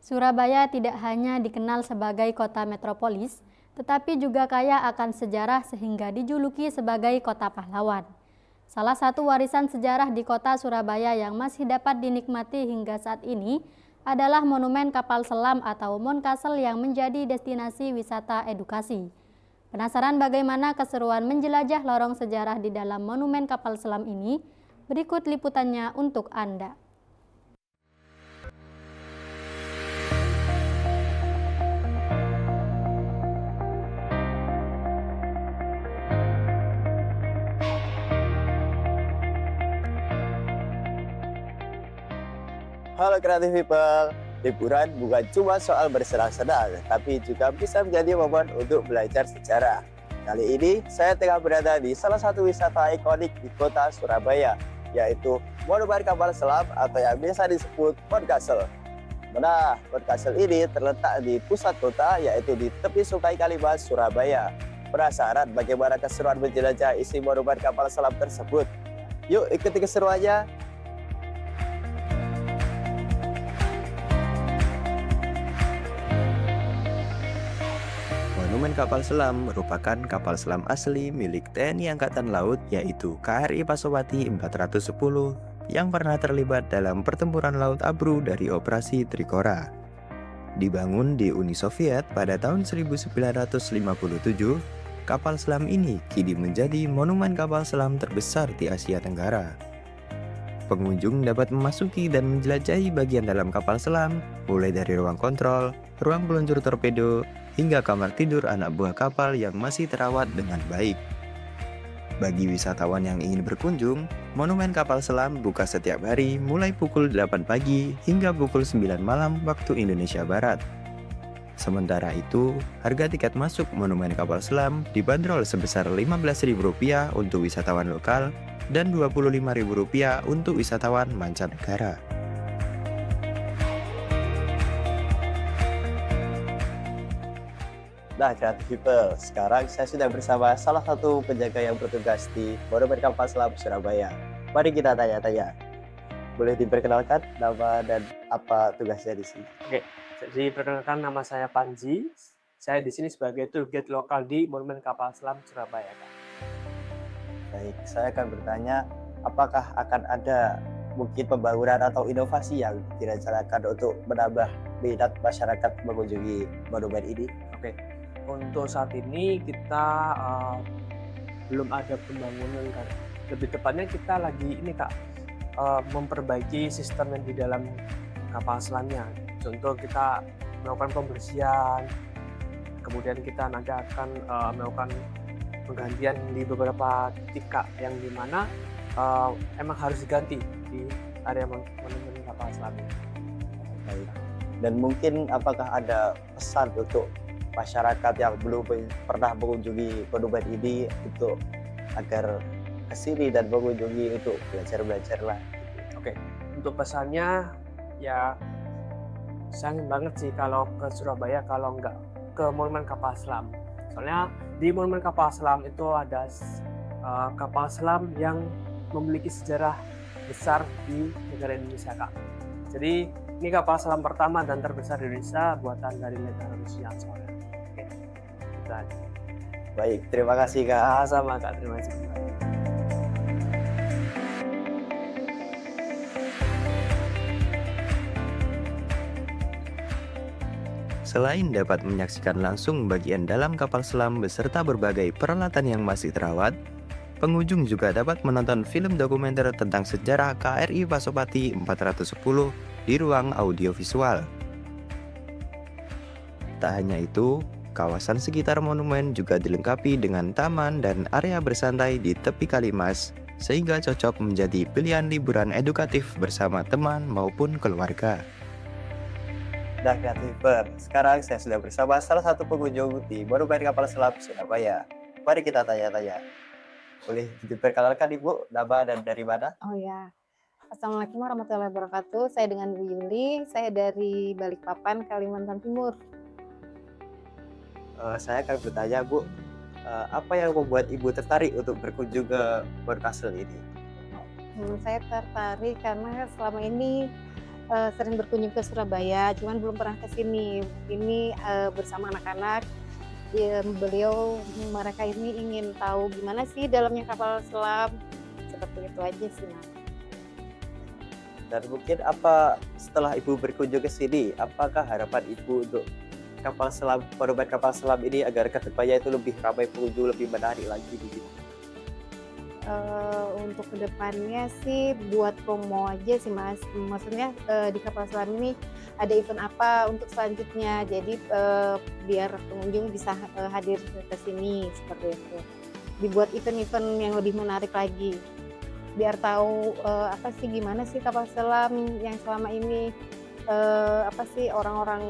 Surabaya tidak hanya dikenal sebagai kota metropolis, tetapi juga kaya akan sejarah sehingga dijuluki sebagai kota pahlawan. Salah satu warisan sejarah di kota Surabaya yang masih dapat dinikmati hingga saat ini adalah Monumen Kapal Selam atau Monkasel yang menjadi destinasi wisata edukasi. Penasaran bagaimana keseruan menjelajah lorong sejarah di dalam Monumen Kapal Selam ini? Berikut liputannya untuk Anda. Halo Creative People, liburan bukan cuma soal bersenang-senang, tapi juga bisa menjadi momen untuk belajar sejarah. Kali ini saya tengah berada di salah satu wisata ikonik di kota Surabaya, yaitu Monumen Kapal Selam atau yang biasa disebut Monkasel. Nah, Monkasel ini terletak di pusat kota, yaitu di tepi Sungai Kalimas, Surabaya. Penasaran bagaimana keseruan menjelajah isi Monumen Kapal Selam tersebut? Yuk ikuti keseruannya! Monumen Kapal Selam merupakan kapal selam asli milik TNI Angkatan Laut, yaitu KRI Pasopati 410 yang pernah terlibat dalam pertempuran Laut Abru dari Operasi Trikora. Dibangun di Uni Soviet pada tahun 1957, kapal selam ini kini menjadi monumen kapal selam terbesar di Asia Tenggara. Pengunjung dapat memasuki dan menjelajahi bagian dalam kapal selam, mulai dari ruang kontrol, ruang peluncur torpedo, hingga kamar tidur anak buah kapal yang masih terawat dengan baik. Bagi wisatawan yang ingin berkunjung, Monumen Kapal Selam buka setiap hari mulai pukul 8 pagi hingga pukul 9 malam waktu Indonesia Barat. Sementara itu, harga tiket masuk Monumen Kapal Selam dibanderol sebesar Rp15.000 untuk wisatawan lokal dan Rp25.000 untuk wisatawan mancanegara. Nah, Creative People, sekarang saya sudah bersama salah satu penjaga yang bertugas di Monumen Kapal Selam Surabaya. Mari kita tanya-tanya. Boleh diperkenalkan nama dan apa tugasnya di sini? Oke, jadi perkenalkan, nama saya Panji. Saya di sini sebagai tour guide lokal di Monumen Kapal Selam Surabaya, Kak. Baik, saya akan bertanya, apakah akan ada mungkin pembangunan atau inovasi yang direncanakan untuk menambah minat masyarakat mengunjungi monumen ini? Oke, untuk saat ini kita belum ada pembangunan, Kak. Lebih tepatnya kita lagi ini, Kak, memperbaiki sistem yang di dalam kapal selamnya. Contoh, kita melakukan pembersihan, kemudian kita nanti akan melakukan penggantian di beberapa titik, Kak, yang dimana emang harus diganti di area monumen kapal selam. Baik. Dan mungkin apakah ada pesan untuk masyarakat yang belum pernah mengunjungi monumen ini untuk agar kesini dan mengunjungi untuk belajar lah? Oke, untuk pesannya ya sayang banget sih kalau ke Surabaya kalau nggak ke Monumen Kapal Selam. Soalnya di Monumen Kapal Selam itu ada kapal selam yang memiliki sejarah besar di negara Indonesia, Kak. Jadi ini kapal selam pertama dan terbesar di Indonesia buatan dari negara Rusia soalnya. Oke, itu aja. Baik, terima kasih Kak. Sama, Kak, terima kasih. Selain dapat menyaksikan langsung bagian dalam kapal selam beserta berbagai peralatan yang masih terawat, pengunjung juga dapat menonton film dokumenter tentang sejarah KRI Pasopati 410 di ruang audiovisual. Tak hanya itu, kawasan sekitar monumen juga dilengkapi dengan taman dan area bersantai di tepi Kalimas, sehingga cocok menjadi pilihan liburan edukatif bersama teman maupun keluarga. Nah, Creative, sekarang saya sudah bersama salah satu pengunjung di Monumen Kapal Selam Surabaya. Mari kita tanya-tanya. Boleh diperkenalkan Ibu, nama dan dari mana? Oh ya, Assalamualaikum warahmatullahi wabarakatuh. Saya dengan Bu Yuli, saya dari Balikpapan, Kalimantan Timur. Saya akan bertanya, Bu, apa yang membuat Ibu tertarik untuk berkunjung ke Monkasel ini? Saya tertarik karena selama ini sering berkunjung ke Surabaya, cuman belum pernah ke sini. Ini bersama anak-anak, mereka ini ingin tahu gimana sih dalamnya kapal selam, seperti itu aja sih Mas. Dan mungkin apa setelah Ibu berkunjung ke sini, apakah harapan Ibu untuk kapal selam, monumen kapal selam ini agar kedepannya itu lebih ramai pengunjung, lebih menarik lagi begitu? Untuk kedepannya sih buat promo aja sih Mas, maksudnya di kapal selam ini ada event apa untuk selanjutnya, jadi biar pengunjung bisa hadir ke sini seperti itu. Dibuat event-event yang lebih menarik lagi, biar tahu apa sih gimana sih kapal selam yang selama ini apa sih orang-orang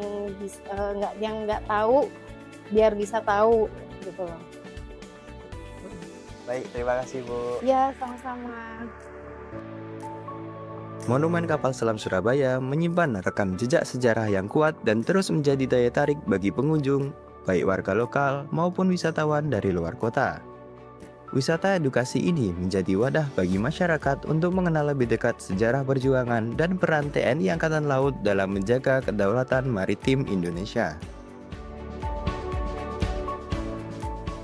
yang nggak tahu, biar bisa tahu gitu loh. Baik, terima kasih Bu. Ya, sama-sama. Monumen Kapal Selam Surabaya menyimpan rekam jejak sejarah yang kuat dan terus menjadi daya tarik bagi pengunjung, baik warga lokal maupun wisatawan dari luar kota. Wisata edukasi ini menjadi wadah bagi masyarakat untuk mengenal lebih dekat sejarah perjuangan dan peran TNI Angkatan Laut dalam menjaga kedaulatan maritim Indonesia.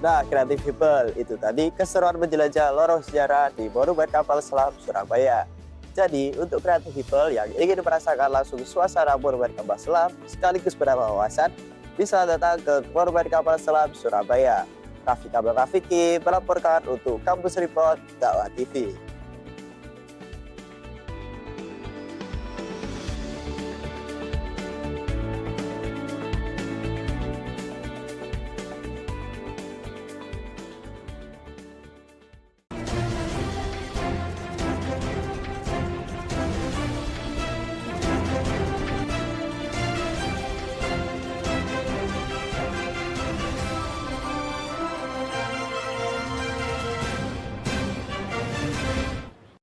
Nah, Creative People, itu tadi keseruan menjelajah lorong sejarah di Monumen Kapal Selam Surabaya. Jadi, untuk Creative People yang ingin merasakan langsung suasana Monumen Kapal Selam sekaligus menambah wawasan, bisa datang ke Monumen Kapal Selam Surabaya. Rafiki melaporkan untuk Kampus Report Dakwah TV.